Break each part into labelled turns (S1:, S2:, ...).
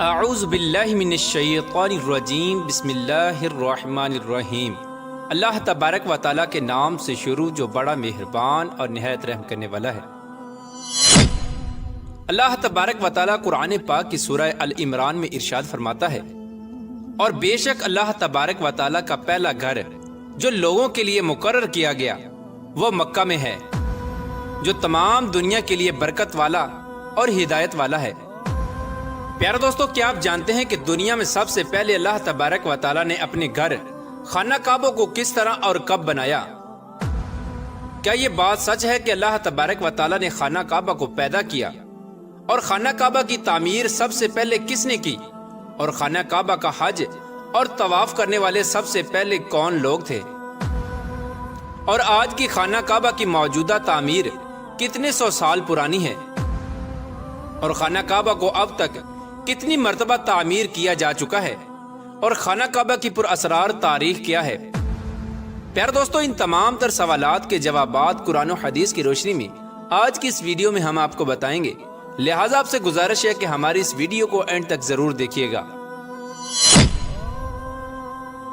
S1: اعوذ باللہ من الشیطان الرجیم بسم اللہ الرحمن الرحیم۔ اللہ تبارک و تعالیٰ کے نام سے شروع جو بڑا مہربان اور نہایت رحم کرنے والا ہے۔ اللہ تبارک و تعالیٰ قرآن پاک کی سورہ العمران میں ارشاد فرماتا ہے، اور بے شک اللہ تبارک و تعالیٰ کا پہلا گھر جو لوگوں کے لیے مقرر کیا گیا وہ مکہ میں ہے، جو تمام دنیا کے لیے برکت والا اور ہدایت والا ہے۔ پیارے دوستو، کیا آپ جانتے ہیں کہ دنیا میں سب سے پہلے اللہ تبارک و تعالیٰ نے اپنے گھر خانہ کعبہ کو کس طرح اور کب بنایا؟ کیا یہ بات سچ ہے کہ اللہ تبارک و تعالیٰ نے خانہ کعبہ کو پیدا کیا؟ اور خانہ کعبہ کی تعمیر سب سے پہلے کس نے کی؟ اور خانہ کعبہ کا حج اور طواف کرنے والے سب سے پہلے کون لوگ تھے؟ اور آج کی خانہ کعبہ کی موجودہ تعمیر کتنے سو سال پرانی ہے؟ اور خانہ کعبہ کو اب تک کتنی مرتبہ تعمیر کیا جا چکا ہے؟ اور خانہ کعبہ کی پر اسرار تاریخ کیا ہے؟ پیارے دوستو، ان تمام تر سوالات کے جوابات قرآن و حدیث کی روشنی میں آج کی اس ویڈیو میں ہم آپ کو بتائیں گے، لہٰذا آپ سے گزارش ہے کہ ہماری اس ویڈیو کو اینڈ تک ضرور دیکھیے گا۔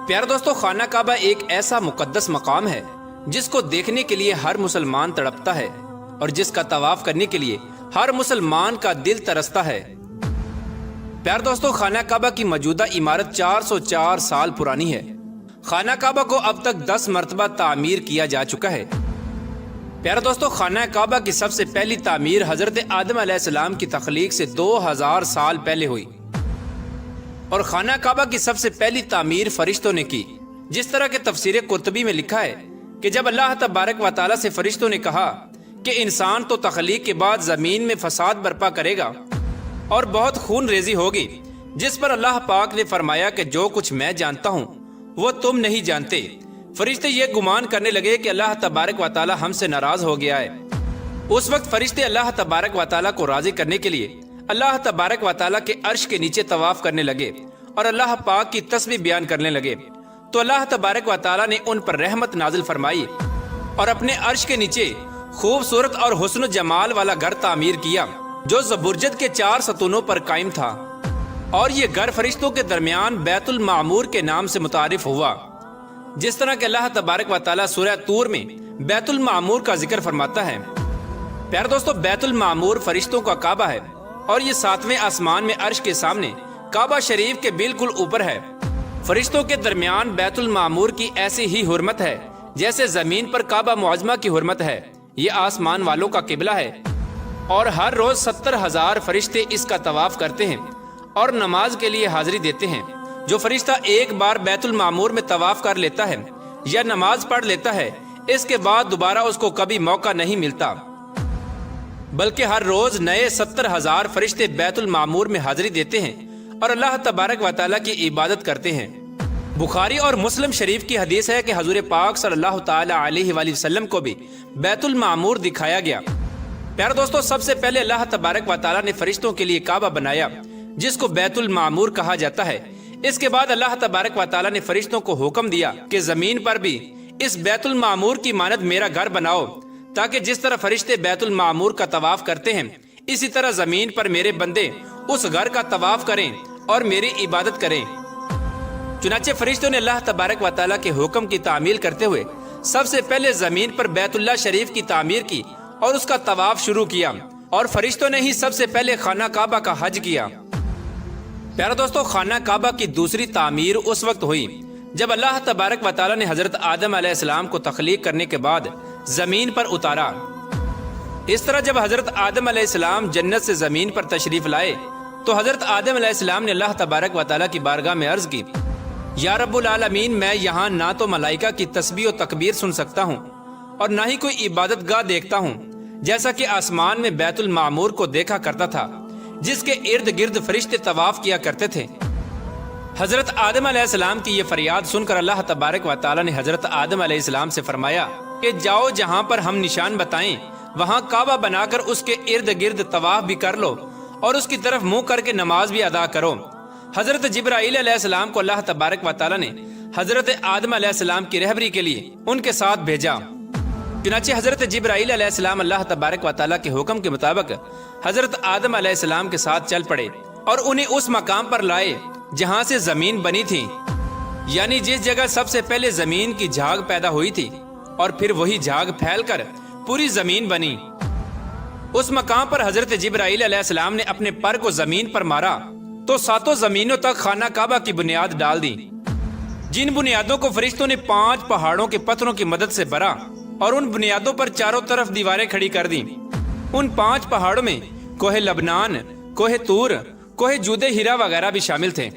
S1: پیارے دوستو، خانہ کعبہ ایک ایسا مقدس مقام ہے جس کو دیکھنے کے لیے ہر مسلمان تڑپتا ہے، اور جس کا طواف کرنے کے لیے ہر مسلمان کا دل ترستا ہے۔ پیارے دوستو، خانہ کعبہ کی موجودہ عمارت 404 سال پرانی ہے۔ خانہ کعبہ کو اب تک 10 مرتبہ تعمیر کیا جا چکا ہے۔ پیارے دوستو، خانہ کعبہ کی سب سے پہلی تعمیر حضرت آدم علیہ السلام کی تخلیق سے 2000 سال پہلے ہوئی، اور خانہ کعبہ کی سب سے پہلی تعمیر فرشتوں نے کی، جس طرح کہ تفسیر قرطبی میں لکھا ہے کہ جب اللہ تبارک و تعالیٰ سے فرشتوں نے کہا کہ انسان تو تخلیق کے بعد زمین میں فساد برپا کرے گا اور بہت خون ریزی ہوگی، جس پر اللہ پاک نے فرمایا کہ جو کچھ میں جانتا ہوں وہ تم نہیں جانتے، فرشتے یہ گمان کرنے لگے کہ اللہ تبارک و تعالیٰ ہم سے ناراض ہو گیا ہے۔ اس وقت فرشتے اللہ تبارک و تعالیٰ کو راضی کرنے کے لیے اللہ تبارک و تعالیٰ کے عرش کے نیچے طواف کرنے لگے اور اللہ پاک کی تسبیح بیان کرنے لگے، تو اللہ تبارک و تعالیٰ نے ان پر رحمت نازل فرمائی اور اپنے عرش کے نیچے خوبصورت اور حسن و جمال والا گھر تعمیر کیا، جو زبرجد کے 4 ستونوں پر قائم تھا، اور یہ گھر فرشتوں کے درمیان بیت المعمور کے نام سے متعارف ہوا، جس طرح کہ اللہ تبارک و تعالیٰ سورہ طور میں بیت المعمور کا ذکر فرماتا ہے۔ پیارے دوستو، بیت المعمور فرشتوں کا کعبہ ہے، اور یہ 7ویں آسمان میں عرش کے سامنے کعبہ شریف کے بالکل اوپر ہے۔ فرشتوں کے درمیان بیت المعمور کی ایسی ہی حرمت ہے جیسے زمین پر کعبہ معظمہ کی حرمت ہے۔ یہ آسمان والوں کا قبلہ ہے، اور ہر روز 70,000 فرشتے اس کا طواف کرتے ہیں اور نماز کے لیے حاضری دیتے ہیں۔ جو فرشتہ ایک بار بیت المعمور میں طواف کر لیتا ہے یا نماز پڑھ لیتا ہے، اس کے بعد دوبارہ اس کو کبھی موقع نہیں ملتا، بلکہ ہر روز نئے 70,000 فرشتے بیت المعمور میں حاضری دیتے ہیں اور اللہ تبارک و تعالیٰ کی عبادت کرتے ہیں۔ بخاری اور مسلم شریف کی حدیث ہے کہ حضور پاک صلی اللہ تعالیٰ علیہ وآلہ وسلم کو بھی بیت المعمور دکھایا گیا۔ پیارے دوستو، سب سے پہلے اللہ تبارک و تعالیٰ نے فرشتوں کے لیے کعبہ بنایا، جس کو بیت المعمور کہا جاتا ہے۔ اس کے بعد اللہ تبارک و تعالیٰ نے فرشتوں کو حکم دیا کہ زمین پر بھی اس بیت المعمور کی مانند میرا گھر بناؤ، تاکہ جس طرح فرشتے بیت المعمور کا طواف کرتے ہیں، اسی طرح زمین پر میرے بندے اس گھر کا طواف کریں اور میری عبادت کریں۔ چنانچہ فرشتوں نے اللہ تبارک و تعالیٰ کے حکم کی تعمیل کرتے ہوئے سب سے پہلے زمین پر بیت اللہ شریف کی تعمیر کی اور اس کا طواف شروع کیا، اور فرشتوں نے ہی سب سے پہلے خانہ کعبہ کا حج کیا۔ پیارے دوستو، خانہ کعبہ کی دوسری تعمیر اس وقت ہوئی جب اللہ تبارک و تعالیٰ نے حضرت آدم علیہ السلام کو تخلیق کرنے کے بعد زمین پر اتارا۔ اس طرح جب حضرت آدم علیہ السلام جنت سے زمین پر تشریف لائے تو حضرت آدم علیہ السلام نے اللہ تبارک و تعالیٰ کی بارگاہ میں عرض کی، یا رب العالمین، میں یہاں نہ تو ملائکہ کی تسبیح و تکبیر سن سکتا ہوں اور نہ ہی کوئی عبادت گاہ دیکھتا ہوں، جیسا کہ آسمان میں بیت المعمور کو دیکھا کرتا تھا، جس کے ارد گرد فرشتے طواف کیا کرتے تھے۔ حضرت آدم علیہ السلام کی یہ فریاد سن کر اللہ تبارک و تعالیٰ نے حضرت آدم علیہ السلام سے فرمایا کہ جاؤ، جہاں پر ہم نشان بتائیں وہاں کعبہ بنا کر اس کے ارد گرد طواف بھی کر لو اور اس کی طرف منہ کر کے نماز بھی ادا کرو۔ حضرت جبرائیل علیہ السلام کو اللہ تبارک و تعالیٰ نے حضرت آدم علیہ السلام کی رہبری کے لیے ان کے ساتھ بھیجا۔ چنانچہ حضرت جبرائیل علیہ السلام اللہ تبارک و تعالیٰ کے حکم کے مطابق حضرت آدم علیہ السلام کے ساتھ چل پڑے اور انہیں اس مقام پر لائے جہاں سے زمین بنی تھی، یعنی جس جگہ سب سے پہلے زمین کی جھاگ پیدا ہوئی تھی اور پھر وہی جھاگ پھیل کر پوری زمین بنی۔ اس مقام پر حضرت جبرائیل علیہ السلام نے اپنے پر کو زمین پر مارا تو 7 زمینوں تک خانہ کعبہ کی بنیاد ڈال دی، جن بنیادوں کو فرشتوں نے 5 پہاڑوں کے پتھروں کی مدد سے بھرا اور ان بنیادوں پر چاروں طرف دیواریں کھڑی کر دیں۔ ان 5 پہاڑوں میں کوہ لبنان، کوہ طور، کوہ جود ہیرا وغیرہ بھی شامل تھے۔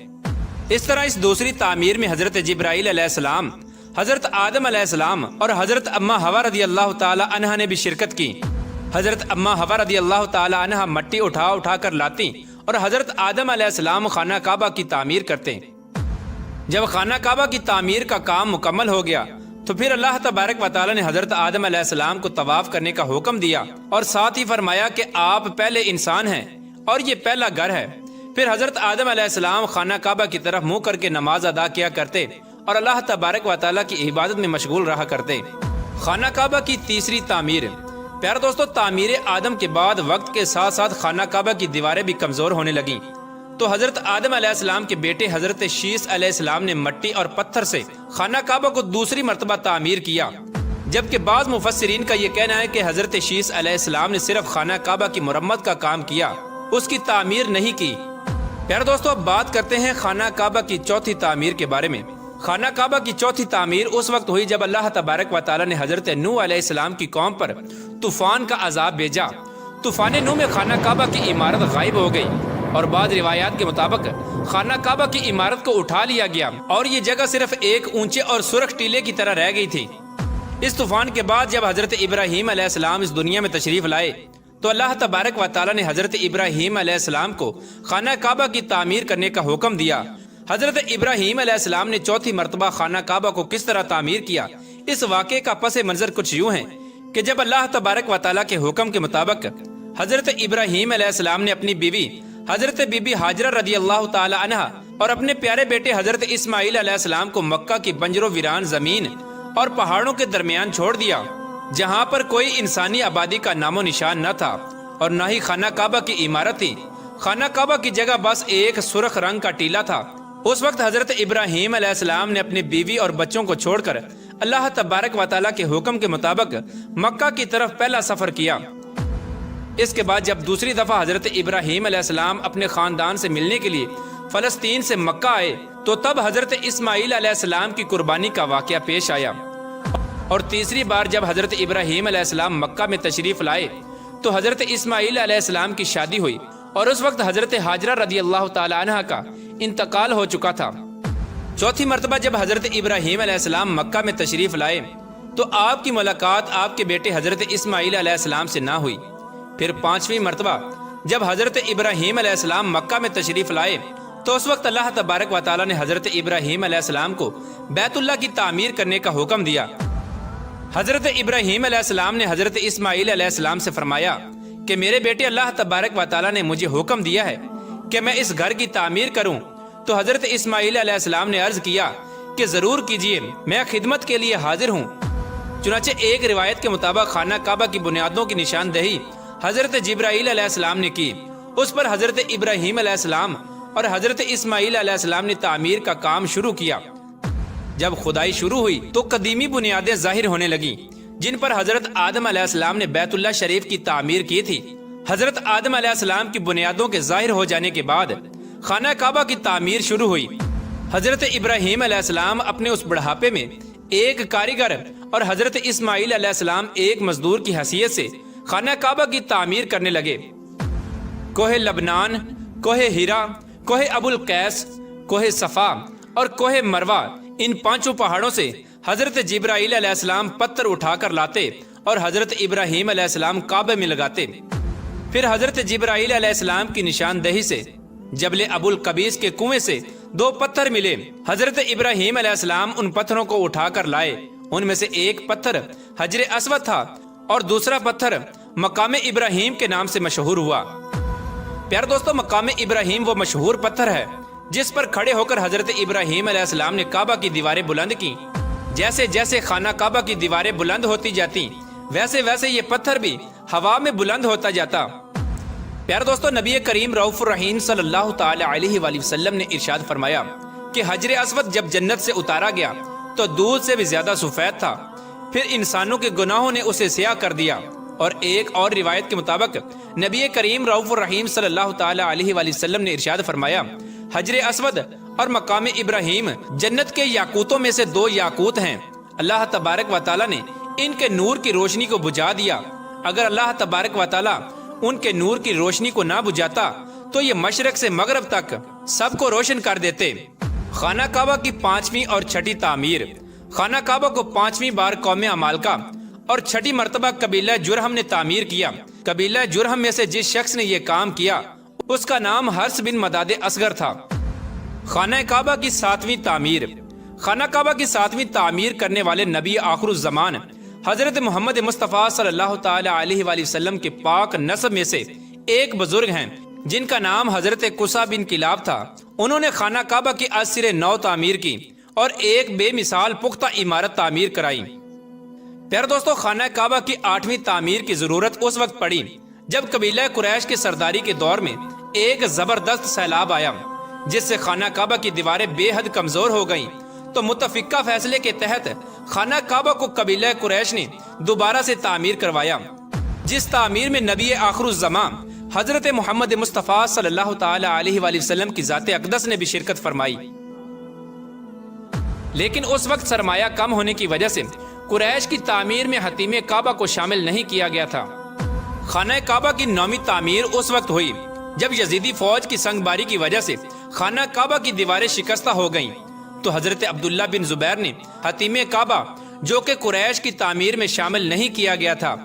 S1: اس طرح اس دوسری تعمیر میں حضرت جبرائیل علیہ السلام، حضرت آدم علیہ السلام اور حضرت اماں حوا رضی اللہ تعالی عنہا نے بھی شرکت کی۔ حضرت اماں حوا رضی اللہ تعالی عنہا مٹی اٹھا کر لاتی اور حضرت آدم علیہ السلام خانہ کعبہ کی تعمیر کرتے۔ جب خانہ کعبہ کی تعمیر کا کام مکمل ہو گیا تو پھر اللہ تبارک و تعالی نے حضرت آدم علیہ السلام کو طواف کرنے کا حکم دیا اور ساتھ ہی فرمایا کہ آپ پہلے انسان ہیں اور یہ پہلا گھر ہے۔ پھر حضرت آدم علیہ السلام خانہ کعبہ کی طرف منہ کر کے نماز ادا کیا کرتے اور اللہ تبارک و تعالی کی عبادت میں مشغول رہا کرتے۔ خانہ کعبہ کی تیسری تعمیر۔ پیارے دوستو، تعمیر آدم کے بعد وقت کے ساتھ ساتھ خانہ کعبہ کی دیواریں بھی کمزور ہونے لگیں، تو حضرت آدم علیہ السلام کے بیٹے حضرت شیس علیہ السلام نے مٹی اور پتھر سے خانہ کعبہ کو دوسری مرتبہ تعمیر کیا، جبکہ بعض مفسرین کا یہ کہنا ہے کہ حضرت شیس علیہ السلام نے صرف خانہ کعبہ کی مرمت کا کام کیا، اس کی تعمیر نہیں کی۔ پیارے دوستو، اب بات کرتے ہیں خانہ کعبہ کی چوتھی تعمیر کے بارے میں۔ خانہ کعبہ کی چوتھی تعمیر اس وقت ہوئی جب اللہ تبارک و تعالی نے حضرت نوح علیہ السلام کی قوم پر طوفان کا عذاب بھیجا۔ طوفان نوح میں خانہ کعبہ کی عمارت غائب ہو گئی اور بعض روایات کے مطابق خانہ کعبہ کی عمارت کو اٹھا لیا گیا اور یہ جگہ صرف ایک اونچے اور سرخ ٹیلے کی طرح رہ گئی تھی۔ اس طوفان کے بعد جب حضرت ابراہیم علیہ السلام اس دنیا میں تشریف لائے تو اللہ تبارک و تعالی نے حضرت ابراہیم علیہ السلام کو خانہ کعبہ کی تعمیر کرنے کا حکم دیا۔ حضرت ابراہیم علیہ السلام نے چوتھی مرتبہ خانہ کعبہ کو کس طرح تعمیر کیا، اس واقعے کا پس منظر کچھ یوں ہے کہ جب اللہ تبارک و تعالی کے حکم کے مطابق حضرت ابراہیم علیہ السلام نے اپنی بیوی حضرت بی بی ہاجرہ رضی اللہ تعالی عنہا اور اپنے پیارے بیٹے حضرت اسماعیل علیہ السلام کو مکہ کی بنجر و ویران زمین اور پہاڑوں کے درمیان چھوڑ دیا، جہاں پر کوئی انسانی آبادی کا نام و نشان نہ تھا اور نہ ہی خانہ کعبہ کی عمارت تھی۔ خانہ کعبہ کی جگہ بس ایک سرخ رنگ کا ٹیلا تھا۔ اس وقت حضرت ابراہیم علیہ السلام نے اپنی بیوی اور بچوں کو چھوڑ کر اللہ تبارک و تعالیٰ کے حکم کے مطابق مکہ کی طرف پہلا سفر کیا۔ اس کے بعد جب دوسری دفعہ حضرت ابراہیم علیہ السلام اپنے خاندان سے ملنے کے لیے فلسطین سے مکہ آئے تو تب حضرت اسماعیل علیہ السلام کی قربانی کا واقعہ پیش آیا، اور تیسری بار جب حضرت ابراہیم علیہ السلام مکہ میں تشریف لائے تو حضرت اسماعیل علیہ السلام کی شادی ہوئی اور اس وقت حضرت ہاجرہ رضی اللہ تعالی عنہا کا انتقال ہو چکا تھا۔ چوتھی مرتبہ جب حضرت ابراہیم علیہ السلام مکہ میں تشریف لائے تو آپ کی ملاقات آپ کے بیٹے حضرت اسماعیل علیہ السلام سے نہ ہوئی۔ پھر پانچویں مرتبہ جب حضرت ابراہیم علیہ السلام مکہ میں تشریف لائے تو اس وقت اللہ تبارک و تعالی نے حضرت ابراہیم علیہ السلام کو بیت اللہ کی تعمیر کرنے کا حکم دیا۔ حضرت ابراہیم علیہ السلام نے حضرت اسماعیل علیہ السلام سے فرمایا کہ میرے بیٹے اللہ تبارک و تعالی نے مجھے حکم دیا ہے کہ میں اس گھر کی تعمیر کروں، تو حضرت اسماعیل علیہ السلام نے عرض کیا کہ ضرور کیجئے، میں خدمت کے لیے حاضر ہوں۔ چنانچہ ایک روایت کے مطابق خانہ کعبہ کی بنیادوں کی نشاندہی حضرت جبرائیل علیہ السلام نے کی، اس پر حضرت ابراہیم علیہ السلام اور حضرت اسماعیل علیہ السلام نے تعمیر کا کام شروع کیا۔ جب کھدائی شروع ہوئی تو قدیمی بنیادیں ظاہر ہونے لگیں جن پر حضرت آدم علیہ السلام نے بیت اللہ شریف کی تعمیر کی تھی۔ حضرت آدم علیہ السلام کی بنیادوں کے ظاہر ہو جانے کے بعد خانہ کعبہ کی تعمیر شروع ہوئی۔ حضرت ابراہیم علیہ السلام اپنے اس بڑھاپے میں ایک کاریگر اور حضرت اسماعیل علیہ السلام ایک مزدور کی حیثیت سے خانہ کعبہ کی تعمیر کرنے لگے۔ کوہ لبنان، کوہ ہیرا، کوہ ابو القیس، کوہ صفا اور کوہ مروہ، ان پانچوں پہاڑوں سے حضرت جبرائیل علیہ السلام پتھر اٹھا کر لاتے اور حضرت ابراہیم علیہ السلام کعبے میں لگاتے۔ پھر حضرت جبرائیل علیہ السلام کی نشاندہی سے جبل ابو القبیس کے کنویں سے 2 پتھر ملے۔ حضرت ابراہیم علیہ السلام ان پتھروں کو اٹھا کر لائے۔ ان میں سے ایک پتھر حجر اسود تھا اور دوسرا پتھر مقام ابراہیم کے نام سے مشہور ہوا۔ پیارے دوستو، مقام ابراہیم وہ مشہور پتھر ہے جس پر کھڑے ہو کر حضرت ابراہیم علیہ السلام نے کعبہ کی دیواریں بلند کی۔ جیسے جیسے خانہ کعبہ کی دیواریں بلند ہوتی جاتی ویسے ویسے یہ پتھر بھی ہوا میں بلند ہوتا جاتا۔ پیارے دوستو، نبی کریم رؤوف الرحیم صلی اللہ تعالی علیہ وآلہ وسلم نے ارشاد فرمایا کہ حجر اسود جب جنت سے اتارا گیا تو دودھ سے بھی زیادہ سفید تھا، پھر انسانوں کے گناہوں نے اسے سیاہ کر دیا۔ اور ایک اور روایت کے مطابق نبی کریم رؤوف الرحیم صلی اللہ تعالی علیہ وآلہ وسلم نے ارشاد فرمایا، حجر اسود اور مقام ابراہیم جنت کے یاقوتوں میں سے دو یاقوت ہیں، اللہ تبارک و تعالی نے ان کے نور کی روشنی کو بجھا دیا۔ اگر اللہ تبارک و تعالی ان کے نور کی روشنی کو نہ بجھاتا تو یہ مشرق سے مغرب تک سب کو روشن کر دیتے۔ خانہ کعبہ کی 5ویں اور 6ٹھی تعمیر۔ خانہ کعبہ کو 5ویں بار قوم عمالقہ اور 6ٹھی مرتبہ قبیلہ جرہم نے تعمیر کیا۔ قبیلہ جرہم میں سے جس شخص نے یہ کام کیا اس کا نام حرس بن مداد اصغر تھا۔ خانہ کعبہ کی 7ویں تعمیر۔ خانہ کعبہ کی 7ویں تعمیر کرنے والے نبی آخر الزمان حضرت محمد مصطفیٰ صلی اللہ تعالی علیہ وآلہ وسلم کے پاک نسب میں سے ایک بزرگ ہیں جن کا نام حضرت قصہ بن کلاب تھا۔ انہوں نے خانہ کعبہ کی از سر نو تعمیر کی اور ایک بے مثال پختہ عمارت تعمیر کرائی۔ پیارے دوستو، خانہ کعبہ کی 8ویں تعمیر کی ضرورت اس وقت پڑی جب قبیلہ قریش کے سرداری کے دور میں ایک زبردست سیلاب آیا جس سے خانہ کعبہ کی دیواریں بے حد کمزور ہو گئیں، تو متفقہ فیصلے کے تحت خانہ کعبہ کو قبیلہ قریش نے دوبارہ سے تعمیر کروایا، جس تعمیر میں نبی آخر الزمان حضرت محمد مصطفیٰ صلی اللہ تعالی علیہ وآلہ وسلم کی ذات اقدس نے بھی شرکت فرمائی۔ لیکن اس وقت سرمایہ کم ہونے کی وجہ سے قریش کی تعمیر میں حتیم کعبہ کو شامل نہیں کیا گیا تھا۔ خانہ کعبہ کی 9ویں تعمیر اس وقت ہوئی جب یزیدی فوج کی سنگ باری کی وجہ سے خانہ کعبہ کی دیواریں شکستہ ہو گئیں، تو حضرت عبداللہ بن زبیر نے حتیم کعبہ جو کہ قریش کی تعمیر میں شامل نہیں کیا گیا تھا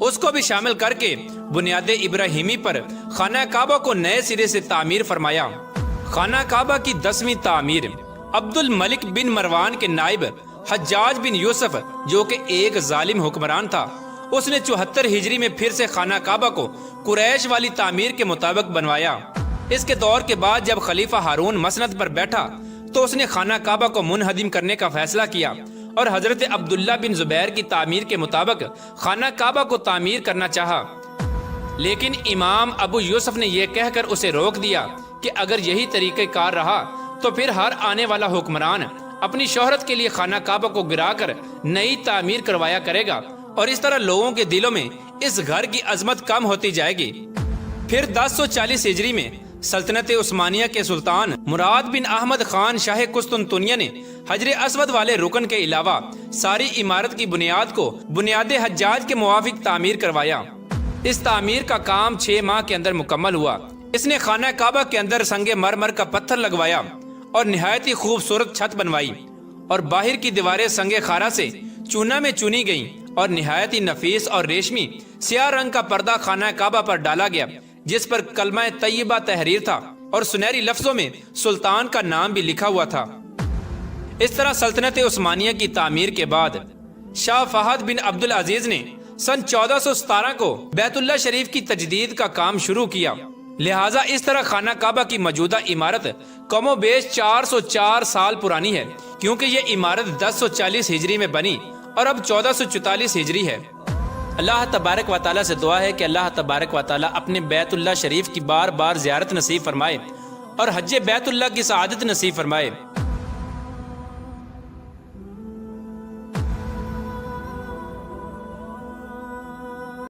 S1: اس کو بھی شامل کر کے بنیاد ابراہیمی پر خانہ کعبہ کو نئے سرے سے تعمیر فرمایا۔ خانہ کعبہ کی 10ویں تعمیر۔ عبد الملک بن مروان کے نائب حجاج بن یوسف جو کہ ایک ظالم حکمران تھا، اس نے 74 ہجری میں پھر سے خانہ کعبہ کو قریش والی تعمیر کے مطابق بنوایا۔ اس کے دور کے بعد جب خلیفہ ہارون مسند پر بیٹھا تو اس نے خانہ کعبہ کو منہدم کرنے کا فیصلہ کیا اور حضرت عبداللہ بن زبیر کی تعمیر کے مطابق خانہ کعبہ کو تعمیر کرنا چاہا، لیکن امام ابو یوسف نے یہ کہہ کر اسے روک دیا کہ اگر یہی طریقہ کار رہا تو پھر ہر آنے والا حکمران اپنی شہرت کے لیے خانہ کعبہ کو گرا کر نئی تعمیر کروایا کرے گا اور اس طرح لوگوں کے دلوں میں اس گھر کی عظمت کم ہوتی جائے گی۔ پھر 1040 ہجری میں سلطنت عثمانیہ کے سلطان مراد بن احمد خان شاہ قسطنطنیہ نے حجر اسود والے رکن کے علاوہ ساری عمارت کی بنیاد کو بنیاد حجاج کے موافق تعمیر کروایا۔ اس تعمیر کا کام 6 ماہ کے اندر مکمل ہوا۔ اس نے خانہ کعبہ کے اندر سنگ مرمر کا پتھر لگوایا اور نہایت ہی خوبصورت چھت بنوائی، اور باہر کی دیواریں سنگ خارا سے چونا میں چنی گئیں اور نہایت ہی نفیس اور ریشمی سیاہ رنگ کا پردہ خانہ کعبہ پر ڈالا گیا جس پر کلمہ طیبہ تحریر تھا اور سنہری لفظوں میں سلطان کا نام بھی لکھا ہوا تھا۔ اس طرح سلطنت عثمانیہ کی تعمیر کے بعد شاہ فہد بن عبد العزیز نے سن 1417 کو بیت اللہ شریف کی تجدید کا کام شروع کیا، لہٰذا اس طرح خانہ کعبہ کی موجودہ عمارت کم و بیش 404 سال پرانی ہے، کیونکہ یہ عمارت 1040 ہجری میں بنی اور اب 1444 ہجری ہے۔ اللہ تبارک و تعالیٰ سے دعا ہے کہ اللہ تبارک و تعالیٰ اپنے بیت اللہ شریف کی بار بار زیارت نصیب فرمائے اور حج بیت اللہ کی سعادت نصیب فرمائے۔